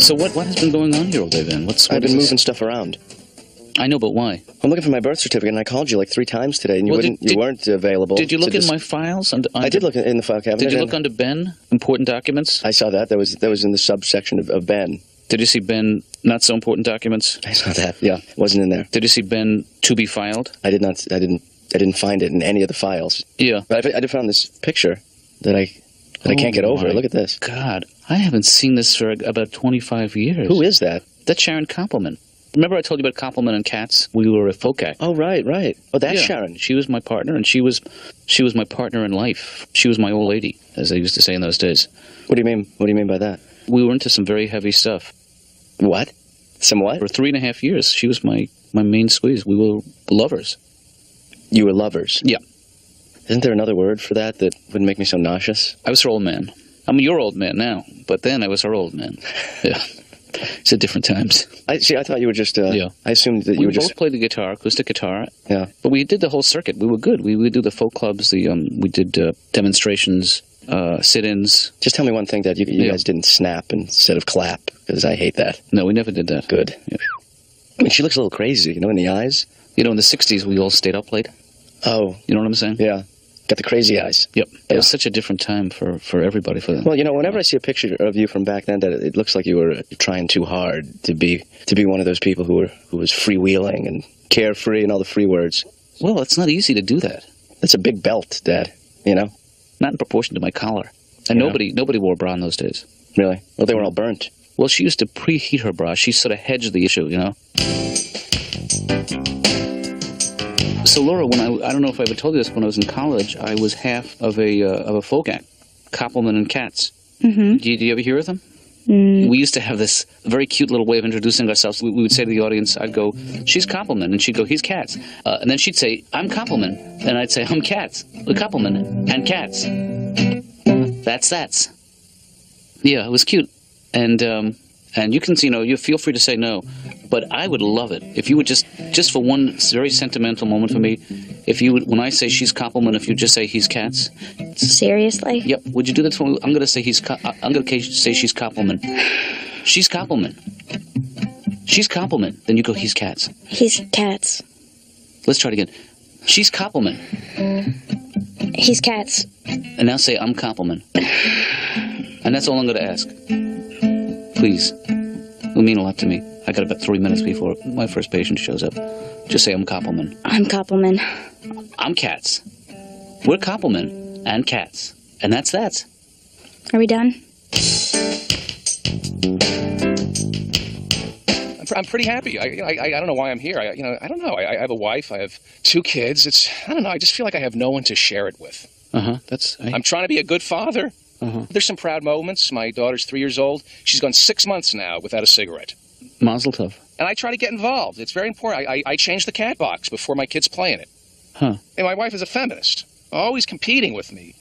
So what has been going on here all day, then? I've been moving stuff around. I know, but why? I'm looking for my birth certificate, and I called you like 3 times today, and you weren't available. Did you look in my files? I did look in the file cabinet. Did you look under Ben, important documents? I saw that. That was in the subsection of Ben. Did you see Ben, not so important documents? I saw that. Yeah, it wasn't in there. Did you see Ben, to be filed? I did not. I didn't find it in any of the files. Yeah, but I did find this picture that I can't get over. Look at this. God, I haven't seen this for about 25 years. Who is that? That's Sharon Koppleman. Remember I told you about Koppleman and Katz? We were a folk act. Oh, right. Oh, that's Sharon. She was my partner, and she was my partner in life. She was my old lady, as they used to say in those days. What do you mean? What do you mean by that? We were into some very heavy stuff. What? Some what? For 3.5 years, she was my main squeeze. We were lovers. You were lovers? Yeah. Isn't there another word for that wouldn't make me so nauseous? I was her old man. I'm your old man now, but then I was her old man. Yeah. It's at different times. I thought you were just, I assumed that you were just... We both played the guitar, acoustic guitar. Yeah. But we did the whole circuit. We were good. We would do the folk clubs, we did demonstrations, sit-ins. Just tell me one thing, Dad. You guys didn't snap instead of clap, because I hate that. No, we never did that. Good. Yeah. I mean, she looks a little crazy, in the eyes. In the 60s, we all stayed up late. Oh. You know what I'm saying? Yeah. Got the crazy eyes. Yep. It was such a different time for everybody. Well, whenever I see a picture of you from back then, that it looks like you were trying too hard to be one of those people who was freewheeling and carefree and all the free words. Well, it's not easy to do that. That's a big belt, Dad. Not in proportion to my collar. And nobody wore a bra in those days. Really? Well, they were all burnt. Well, she used to preheat her bra. She sort of hedged the issue, So, Laura, when I don't know if I ever told you this, when I was in college, I was half of a folk act, Koppleman and Katz. Mm-hmm. Do you ever hear of them? Mm. We used to have this very cute little way of introducing ourselves. We would say to the audience, I'd go, she's Koppleman, and she'd go, he's Katz. And then she'd say, I'm Koppleman, and I'd say, I'm Katz. Koppleman and Katz. That's. Yeah, it was cute. And you can, you feel free to say no. But I would love it if you would just for one very sentimental moment for me, if you would, when I say she's Koppleman, if you just say he's Katz. Seriously? Yep. Would you do that for me? I'm going to say I'm going to say she's Koppleman. She's Koppleman. She's Koppleman. Then you go, he's Katz. He's Katz. Let's try it again. She's Koppleman. He's Katz. And now say I'm Koppleman. And that's all I'm going to ask. Please. It will mean a lot to me. I got about 3 minutes before my first patient shows up. Just say I'm Koppleman. I'm Koppleman. I'm Katz. We're Koppleman and Katz. And that's that. Are we done? I'm pretty happy. I don't know why I'm here. I don't know. I have a wife. I have 2 kids. I don't know. I just feel like I have no one to share it with. I'm trying to be a good father. There's some proud moments. My daughter's 3 years old. She's gone 6 months now without a cigarette. Mazel tov. And I try to get involved. It's very important. I change the cat box before my kids play in it. Huh. And my wife is a feminist, always competing with me.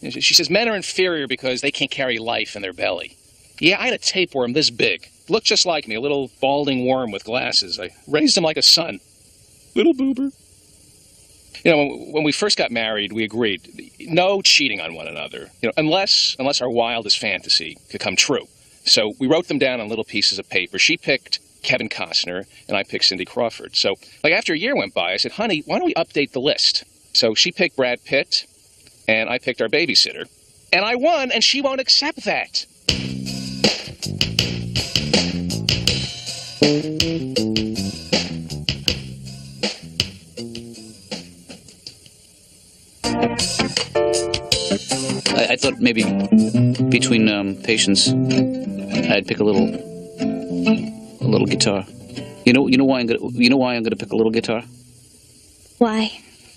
She says men are inferior because they can't carry life in their belly. Yeah, I had a tapeworm this big. Looked just like me, a little balding worm with glasses. I raised him like a son. Little boober. When we first got married, we agreed no cheating on one another, unless our wildest fantasy could come true. So we wrote them down on little pieces of paper. She picked Kevin Costner, and I picked Cindy Crawford. So, after a year went by, I said, honey, why don't we update the list? So she picked Brad Pitt, and I picked our babysitter. And I won, and she won't accept that. I thought maybe between patients, I'd pick a little guitar. You know why I'm gonna pick a little guitar? Why?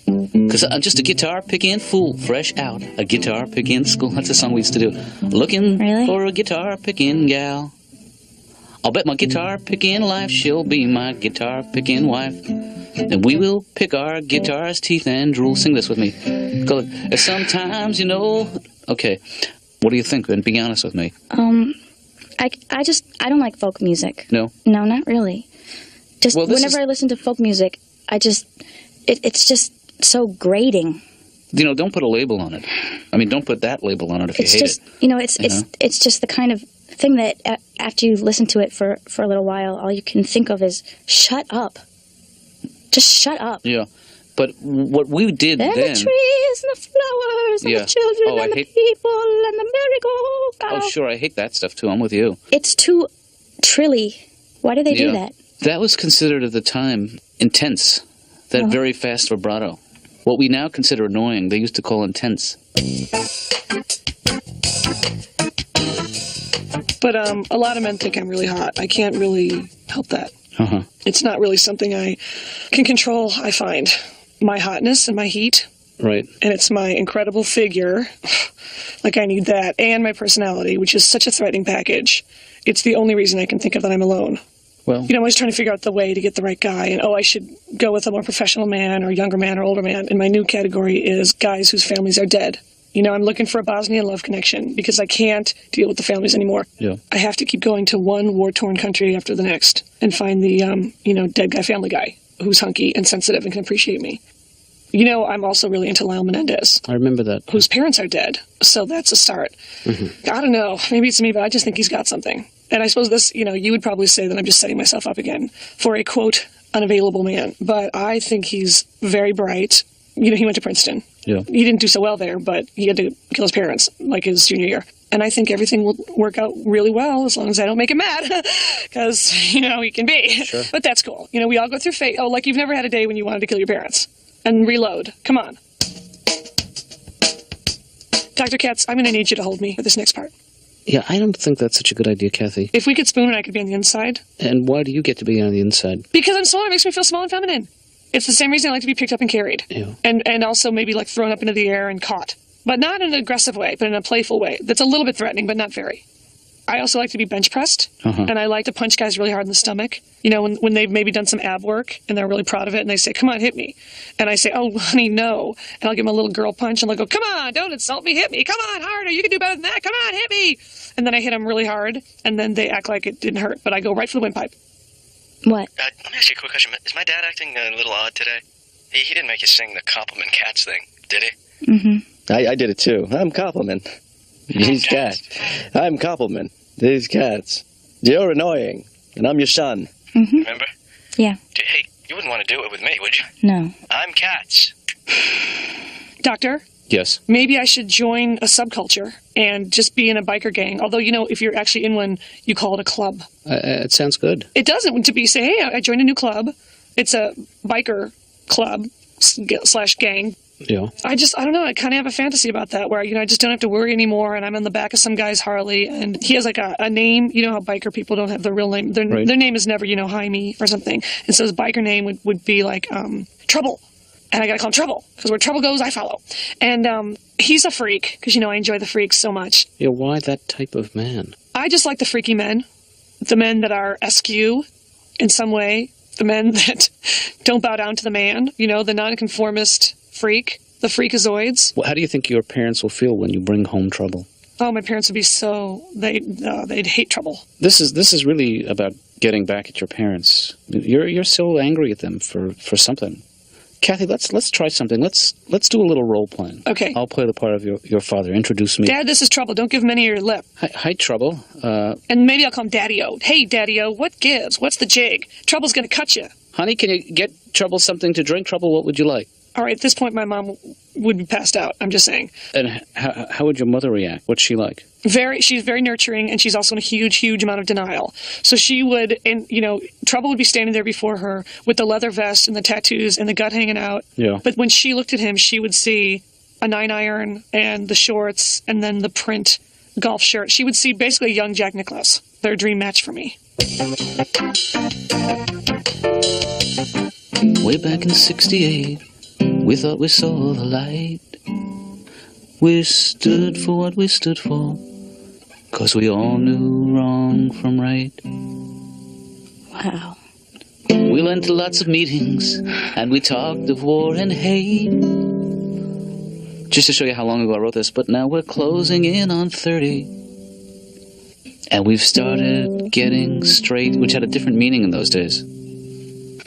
Because I'm just a guitar picking fool, fresh out a guitar picking school. That's a song we used to do. Looking for a guitar picking gal. I'll bet my guitar picking life she'll be my guitar picking wife. And we will pick our guitar's teeth and drool. Sing this with me. Go. Sometimes, Okay. What do you think? And be honest with me. I don't like folk music. No? No, not really. Just whenever I listen to folk music, it's just so grating. Don't put a label on it. I mean, don't put that label on it if you hate it. It's just the kind of thing that after you listen to it for a little while, all you can think of is, shut up. Just shut up. Yeah. But what we did and then... the trees and the flowers and the children and the people and the merry-go-round. Oh, sure, I hate that stuff, too. I'm with you. It's too trilly. Why do they do that? That was considered at the time intense. That very fast vibrato. What we now consider annoying, they used to call intense. But a lot of men think I'm really hot. I can't really help that. Uh-huh. It's not really something I can control, I find. My hotness and my heat. Right. And it's my incredible figure. Like, I need that. And my personality, which is such a threatening package. It's the only reason I can think of that I'm alone. Well, I'm always trying to figure out the way to get the right guy. And, I should go with a more professional man or younger man or older man. And my new category is guys whose families are dead. I'm looking for a Bosnian love connection because I can't deal with the families anymore. Yeah. I have to keep going to one war-torn country after the next and find the, dead guy, family guy who's hunky and sensitive and can appreciate me. I'm also really into Lyle Menendez. I remember that. Whose parents are dead. So that's a start. Mm-hmm. I don't know. Maybe it's me, but I just think he's got something. And I suppose this, you would probably say that I'm just setting myself up again for a, quote, unavailable man. But I think he's very bright. He went to Princeton. Yeah. He didn't do so well there, but he had to kill his parents, like his junior year. And I think everything will work out really well as long as I don't make him mad. Because, he can be. Sure. But that's cool. We all go through fate. Oh, like you've never had a day when you wanted to kill your parents. And reload. Come on. Dr. Katz, I'm going to need you to hold me for this next part. Yeah, I don't think that's such a good idea, Kathy. If we could spoon, I could be on the inside. And why do you get to be on the inside? Because I'm small. It makes me feel small and feminine. It's the same reason I like to be picked up and carried. Yeah. And also maybe like thrown up into the air and caught. But not in an aggressive way, but in a playful way. That's a little bit threatening, but not very. I also like to be bench pressed. Uh-huh. And I like to punch guys really hard in the stomach. When they've maybe done some ab work and they're really proud of it and they say, come on, hit me. And I say, oh, honey, no. And I'll give them a little girl punch and they'll go, come on, don't insult me, hit me. Come on, harder. You can do better than that. Come on, hit me. And then I hit them really hard and then they act like it didn't hurt. But I go right for the windpipe. What? Let me ask you a quick question. Is my dad acting a little odd today? He didn't make you sing the Koppleman Katz thing, did he? Mm-hmm. I did it too. I'm Koppleman. He's Katz. I'm Koppleman. He's Katz. You're annoying, and I'm your son. Mm-hmm. Remember? Yeah. Hey, you wouldn't want to do it with me, would you? No. I'm Katz. Doctor? Yes. Maybe I should join a subculture and just be in a biker gang. Although, if you're actually in one, you call it a club. It sounds good. It doesn't. To be say, hey, I joined a new club. It's a biker club / gang. Yeah. I don't know. I kind of have a fantasy about that where, I just don't have to worry anymore. And I'm on the back of some guy's Harley and he has like a name. You know how biker people don't have their real name. Their name is never, Jaime or something. And so his biker name would be like Trouble. And I got to call him Trouble because where trouble goes, I follow. And he's a freak because, I enjoy the freaks so much. Yeah, why that type of man? I just like the freaky men. The men that are askew in some way. The men that don't bow down to the man. The nonconformist freak. The freakazoids. Well, how do you think your parents will feel when you bring home trouble? Oh, my parents would be they'd hate trouble. This is really about getting back at your parents. You're so angry at them for something. Kathy, let's try something. Let's do a little role playing. Okay. I'll play the part of your father. Introduce me. Dad, this is Trouble. Don't give him any of your lip. Hi, Trouble. And maybe I'll call him Daddy-O. Hey, Daddy-O, what gives? What's the jig? Trouble's going to cut you. Honey, can you get Trouble something to drink? Trouble, what would you like? All right, at this point, my mom would be passed out. I'm just saying. And how would your mother react? What's she like? She's very nurturing, and she's also in a huge, huge amount of denial. So she would, and Trouble would be standing there before her with the leather vest and the tattoos and the gut hanging out. Yeah. But when she looked at him, she would see a 9-iron and the shorts and then the print golf shirt. She would see basically a young Jack Nicklaus. They're a dream match for me. Way back in '68, we thought we saw the light. We stood for what we stood for, 'cause we all knew wrong from right. Wow. We went to lots of meetings, and we talked of war and hate. Just to show you how long ago I wrote this, but now we're closing in on 30. And we've started getting straight, which had a different meaning in those days.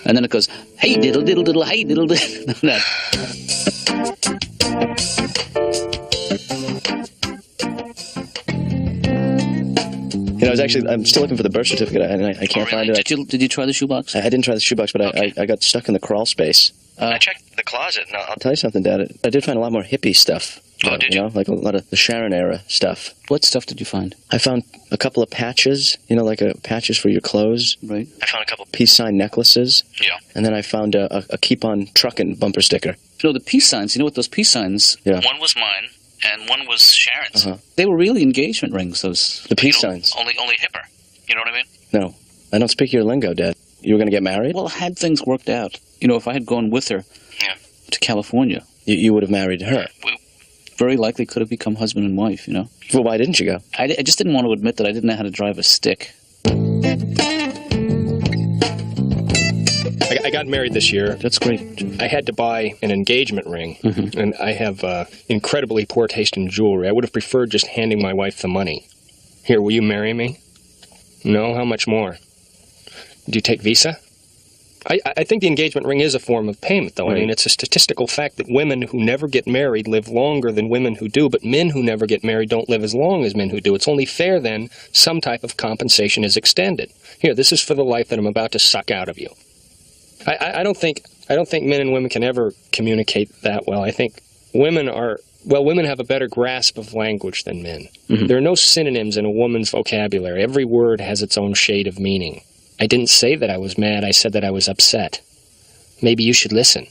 And then it goes, hey diddle diddle diddle, hey diddle diddle. I'm still looking for the birth certificate, and I can't find it. Did you try the shoebox? I didn't try the shoebox, but I got stuck in the crawl space. I checked the closet, and I'll tell you something, Dad. I did find a lot more hippie stuff. Oh, did you? Like a lot of the Sharon era stuff. What stuff did you find? I found a couple of patches, like patches for your clothes. Right. I found a couple of peace sign necklaces. Yeah. And then I found a Keep On Truckin' bumper sticker. The peace signs, what those peace signs? Yeah. One was mine, and one was Sharon's. They were really engagement rings, those. The peace signs. Only hipper. You know what I mean? No. I don't speak your lingo, Dad. You were going to get married? Well, had things worked out. If I had gone with her to California. You would have married her. We very likely could have become husband and wife, Well, why didn't you go? I just didn't want to admit that I didn't know how to drive a stick. I got married this year. That's great. I had to buy an engagement ring, and I have incredibly poor taste in jewelry. I would have preferred just handing my wife the money. Here, will you marry me? No? How much more? Do you take Visa? I think the engagement ring is a form of payment, though. Right. I mean, it's a statistical fact that women who never get married live longer than women who do, but men who never get married don't live as long as men who do. It's only fair, then, some type of compensation is extended. Here, this is for the life that I'm about to suck out of you. I don't think men and women can ever communicate that well. I think women have a better grasp of language than men. There are no synonyms in a woman's vocabulary. Every word has its own shade of meaning. I didn't say that I was mad. I said that I was upset. Maybe you should listen.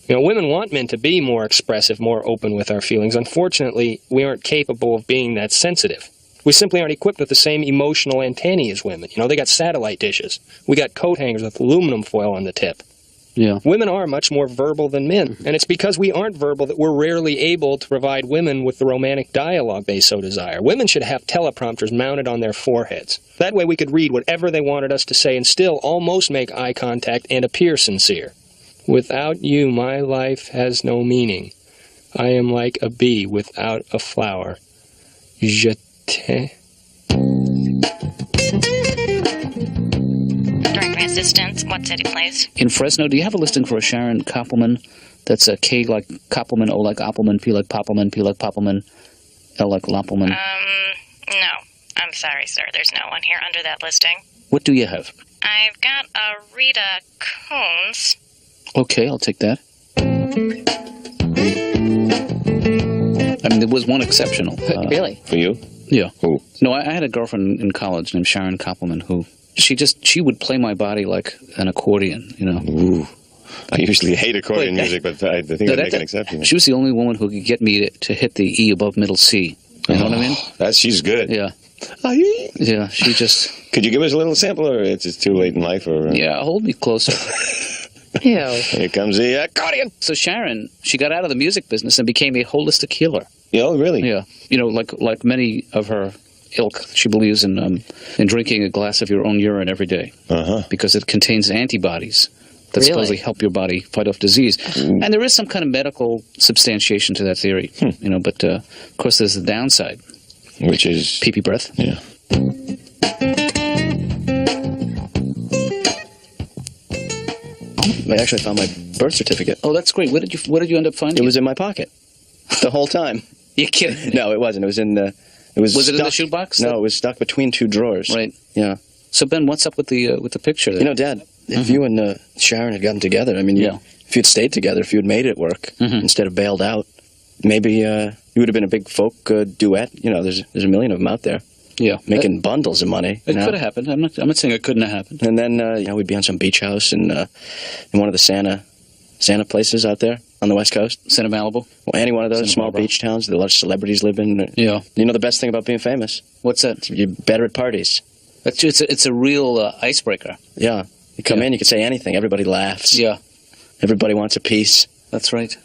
Women want men to be more expressive, more open with our feelings. Unfortunately, we aren't capable of being that sensitive. We simply aren't equipped with the same emotional antennae as women. They got satellite dishes. We got coat hangers with aluminum foil on the tip. Yeah. Women are much more verbal than men, and it's because we aren't verbal that we're rarely able to provide women with the romantic dialogue they so desire. Women should have teleprompters mounted on their foreheads. That way we could read whatever they wanted us to say and still almost make eye contact and appear sincere. Without you, my life has no meaning. I am like a bee without a flower. Je t'aime. Assistance. What city, please? In Fresno, do you have a listing for a Sharon Koppleman? That's a K like Koppleman, O like Oppelman, P like Poppelman, P like Poppelman, L like Loppelman. No. I'm sorry, sir. There's no one here under that listing. What do you have? I've got a Rita Coons. Okay, I'll take that. I mean, there was one exceptional. Really? For you? Yeah. Who? No, I had a girlfriend in college named Sharon Koppleman who... She would play my body like an accordion, Ooh. I usually hate accordion music, but I think I'd make an exception. She was the only woman who could get me to hit the E above middle C. You know what I mean? She's good. Yeah. Yeah, she just... Could you give us a little sample, or it's just too late in life? Or Yeah, hold me closer. Ew. Here comes the accordion. So Sharon, she got out of the music business and became a holistic healer. Oh, really? Yeah. Like many of her ilk, she believes in drinking a glass of your own urine every day because it contains antibodies that supposedly help your body fight off disease. And there is some kind of medical substantiation to that theory, but of course there's the downside, which is pee-pee breath. Yeah. I actually found my birth certificate. Oh, that's great. What did you end up finding? It was in my pocket the whole time. You kidding? No, it wasn't. It was in the. Was it in the shoebox? No, it was stuck between two drawers. Right. Yeah. So Ben, what's up with the picture there? Dad, if you and Sharon had gotten together, I mean, if you'd stayed together, if you'd made it work instead of bailed out, maybe you would have been a big folk duet. There's a million of them out there. Yeah, making bundles of money. It could have happened. I'm not saying it couldn't have happened. And then we'd be on some beach house in one of the Santa places out there on the West Coast. Santa Malibu? Well, any one of those Santa small Barbara. beach towns that a lot of celebrities live in. Yeah. The best thing about being famous? What's that? You're better at parties. It's a real icebreaker. Yeah. You come in, you can say anything. Everybody laughs. Yeah. Everybody wants a piece. That's right.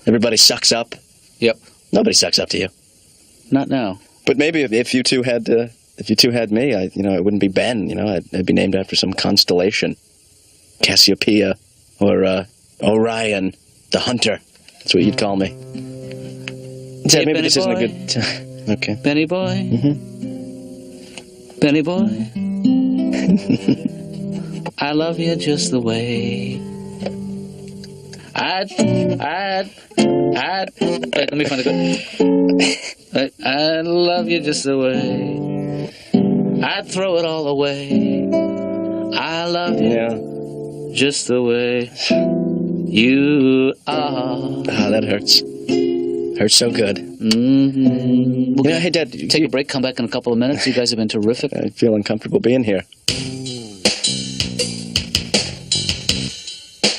Everybody sucks up. Yep. Nobody sucks up to you. Not now. But maybe if you two had me, it wouldn't be Ben. I'd be named after some constellation, Cassiopeia, or Orion, the Hunter. That's what you'd call me. Hey, maybe Benny this isn't boy. a good time. Okay. Benny boy. Benny boy. I love you just the way. Let me find a good. I love you just the way I'd throw it all away. I love you just the way you are. Ah, that hurts. Hurts so good. Mm-hmm. We'll hey, Dad. Take a break, come back in a couple of minutes. You guys have been terrific. I feel uncomfortable being here.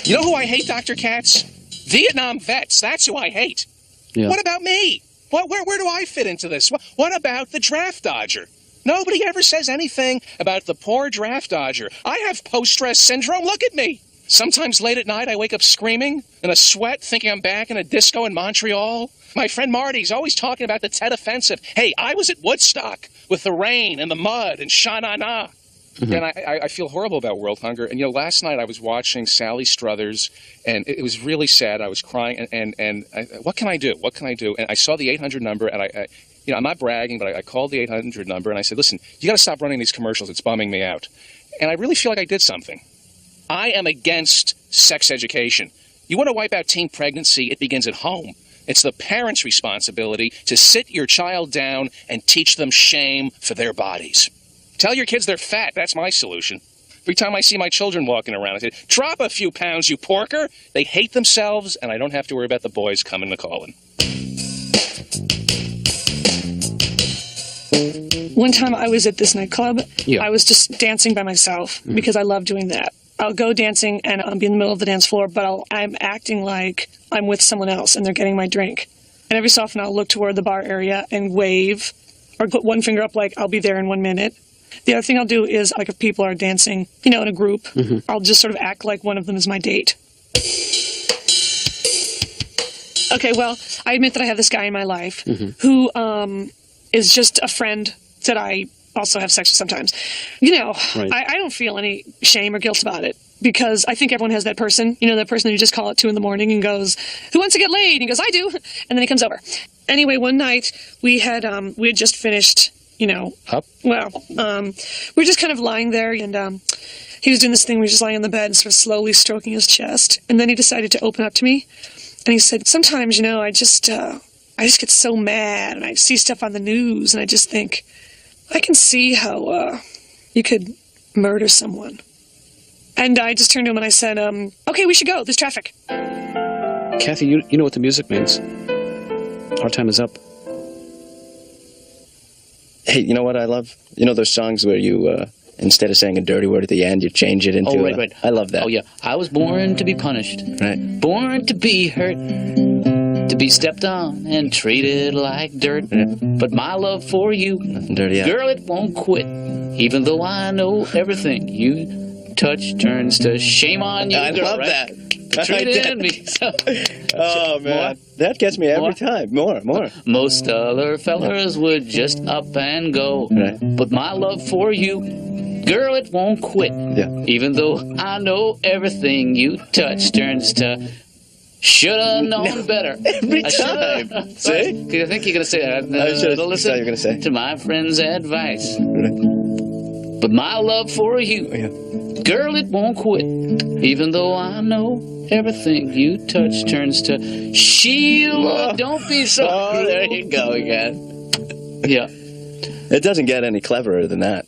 You know who I hate, Dr. Katz? Vietnam vets. That's who I hate. Yeah. What about me? Where do I fit into this? What about the draft dodger? Nobody ever says anything about the poor draft dodger. I have post-stress syndrome. Look at me. Sometimes late at night, I wake up screaming in a sweat, thinking I'm back in a disco in Montreal. My friend Marty's always talking about the Tet Offensive. Hey, I was at Woodstock with the rain and the mud and sha-na-na. Mm-hmm. And I feel horrible about world hunger. And, last night I was watching Sally Struthers, and it was really sad. I was crying, and what can I do? What can I do? And I saw the 800 number, and I'm not bragging, but I called the 800 number, and I said, listen, you got to stop running these commercials. It's bumming me out. And I really feel like I did something. I am against sex education. You want to wipe out teen pregnancy, it begins at home. It's the parents' responsibility to sit your child down and teach them shame for their bodies. Tell your kids they're fat. That's my solution. Every time I see my children walking around, I say, drop a few pounds, you porker. They hate themselves, and I don't have to worry about the boys coming to calling. One time I was at this nightclub. Yeah. I was just dancing by myself because I love doing that. I'll go dancing and I'll be in the middle of the dance floor, but I'm acting like I'm with someone else and they're getting my drink. And every so often I'll look toward the bar area and wave or put one finger up like I'll be there in 1 minute. The other thing I'll do is, like, if people are dancing, in a group, I'll just sort of act like one of them is my date. Okay, well, I admit that I have this guy in my life who is just a friend that I also have sex with sometimes. Right. I don't feel any shame or guilt about it because I think everyone has that person, that person that you just call at 2 a.m. and goes, who wants to get laid? And he goes, I do. And then he comes over. Anyway, one night we had just finished, up? Well, we were just kind of lying there and he was doing this thing where he was just lying on the bed and sort of slowly stroking his chest. And then he decided to open up to me. And he said, sometimes, I just get so mad and I see stuff on the news and I just think, I can see how you could murder someone. And I just turned to him and I said, okay, we should go. There's traffic. Kathy, you know what the music means. Our time is up. Hey, you know what I love? Those songs where you, instead of saying a dirty word at the end, you change it into... Oh, right. I love that. Oh, yeah. I was born to be punished. Right. Born to be hurt. To be stepped on and treated like dirt. But my love for you, nothing dirty out. Girl, it won't quit. Even though I know everything you touch turns to shame on you. I girl, love right? that. Treated me so... Oh, man. That gets me every time. More. Most other fellers would just up and go. Right. But my love for you, girl, it won't quit. Yeah. Even though I know everything you touch turns to... Shoulda known better. Every time. See? Because I think you're going to say that. I should have listen thought you were going to say. To my friend's advice. Right. But my love for you, girl, it won't quit. Even though I know everything you touch turns to Sheila. Don't be so. Oh, there you go again. Yeah. It doesn't get any cleverer than that.